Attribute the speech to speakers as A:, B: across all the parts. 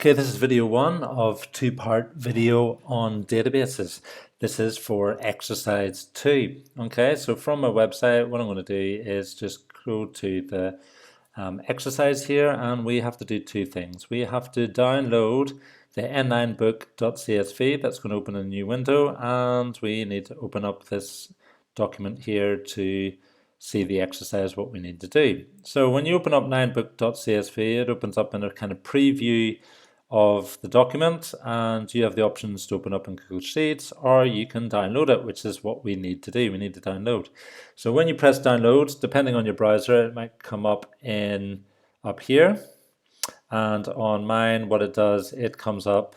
A: Okay, this is video one of two-part video on databases. This is for exercise 2. Okay, so from my website, what I'm going to do is just go to the exercise here, and we have to do two things. We have to download the n9book.csv. That's going to open a new window, and we need to open up this document here to see the exercise, what we need to do. So when you open up 9book.csv, it opens up in a kind of preview of the document, and you have the options to open up in Google Sheets, or you can download it, which is what we need to do. We need to download. So when you press download, depending on your browser, it might come up here, and on mine, what it does, it comes up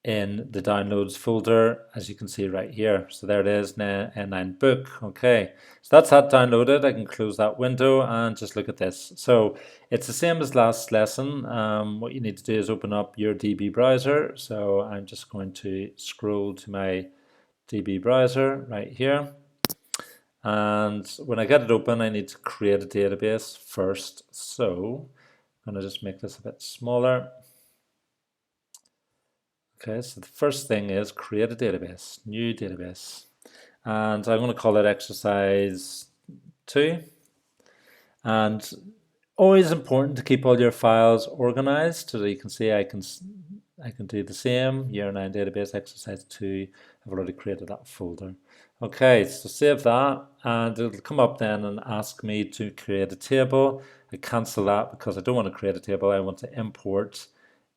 A: in the downloads folder, as you can see right here. So there it is, N9 book. Okay, so that's that downloaded. I can close that window and just look at this. So it's the same as last lesson. What you need to do is open up your DB browser. So I'm just going to scroll to my DB browser right here. And when I get it open, I need to create a database first. So I'm going to just make this a bit smaller. Okay, so the first thing is create a database, new database. And I'm going to call it exercise 2. And always important to keep all your files organized. So you can see I can do the same, year 9 database, exercise 2. I've already created that folder. Okay, so save that, and it'll come up then and ask me to create a table. I cancel that because I don't want to create a table. I want to import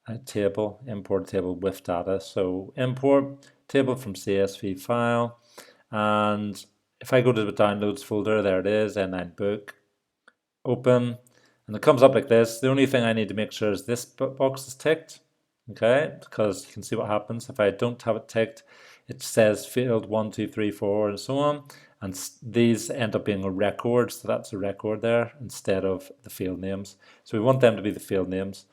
A: a table, import a table with data. So import table from CSV file, and if I go to the downloads folder, there it is, N9 book, open, and it comes up like this. The only thing I need to make sure is this box is ticked, okay, because you can see what happens if I don't have it ticked. It says field 1, 2, 3, 4, and so on, and these end up being a record, so that's a record there instead of the field names. So we want them to be the field names.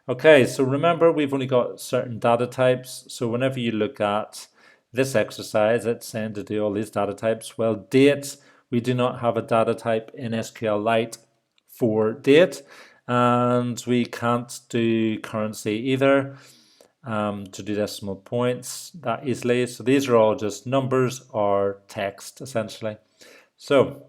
A: Okay, so remember we've only got certain data types, so whenever you look at this exercise, it's saying to do all these data types. Well, date, we do not have a data type in SQLite for date, and we can't do currency either to do decimal points that easily. So these are all just numbers or text essentially. So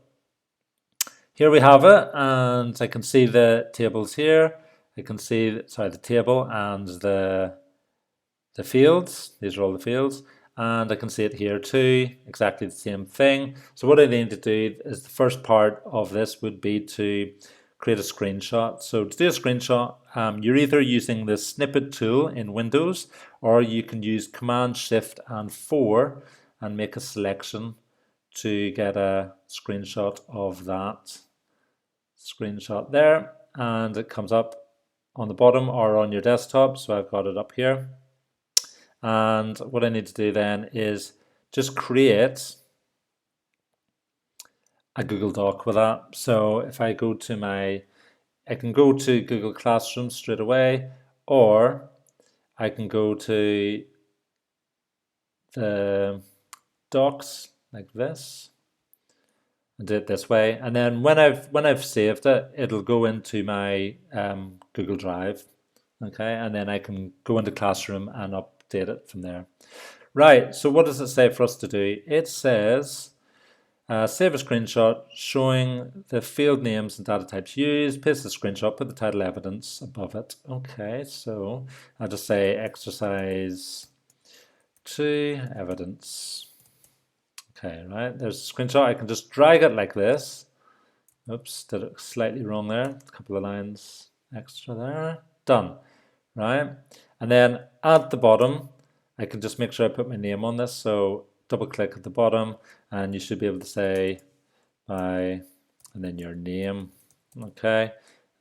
A: here we have it, and I can see the tables here. I can see, sorry, the table and the fields. These are all the fields, and I can see it here too, exactly the same thing. So what I need to do is the first part of this would be to create a screenshot. So to do a screenshot, you're either using the snippet tool in Windows, or you can use Command Shift and 4 and make a selection to get a screenshot of that screenshot there, and it comes up on the bottom or on your desktop. So I've got it up here, and what I need to do then is just create a Google Doc with that. So if I go to I can go to Google Classroom straight away, or I can go to the docs like this and do it this way, and then when I've saved it, it'll go into my Google Drive, okay, and then I can go into Classroom and update it from there. Right, so what does it say for us to do? It says save a screenshot showing the field names and data types used, paste the screenshot, put the title evidence above it. Okay, so I'll just say exercise 2 evidence. Okay, right, there's a screenshot. I can just drag it like this. Oops, did it slightly wrong there. A couple of lines extra there. Done, right? And then at the bottom, I can just make sure I put my name on this. So double click at the bottom, and you should be able to say by, and then your name, okay? And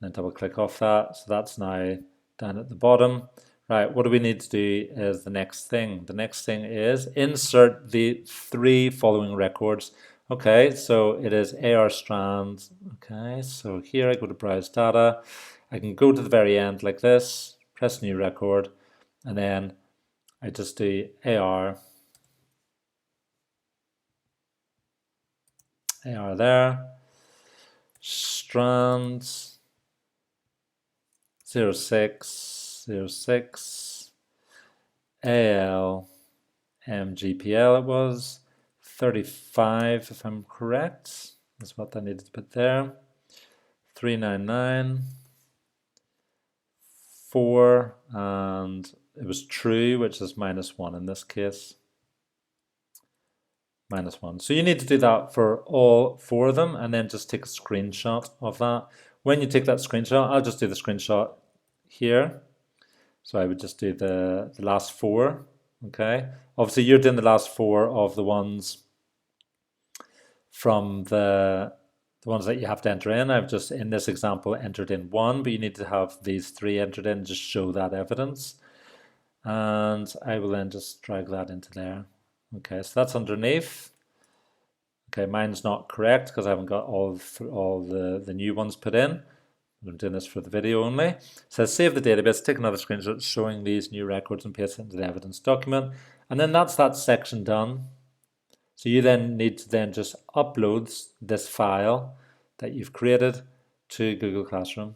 A: then double click off that. So that's now down at the bottom. Right, what do we need to do is the next thing. The next thing is insert the 3 following records. Okay, so it is AR strands. Okay, so here I go to browse data. I can go to the very end like this, press new record, and then I just do AR there, strands 06, 06 AL MGPL it was 35 if I'm correct. That's what I needed to put there. 399 4 and it was true, which is -1 in this case. -1. So you need to do that for all 4 of them and then just take a screenshot of that. When you take that screenshot, I'll just do the screenshot here. So I would just do the last 4. Okay. Obviously you're doing the last 4 of the ones from the ones that you have to enter in. I've just, in this example, entered in 1, but you need to have these 3 entered in, just show that evidence. And I will then just drag that into there. Okay, so that's underneath. Okay, mine's not correct because I haven't got all the new ones put in. I'm doing this for the video only. It says save the database, take another screenshot showing these new records and paste it into the evidence document. And then that's that section done. So you then need to then just upload this file that you've created to Google Classroom.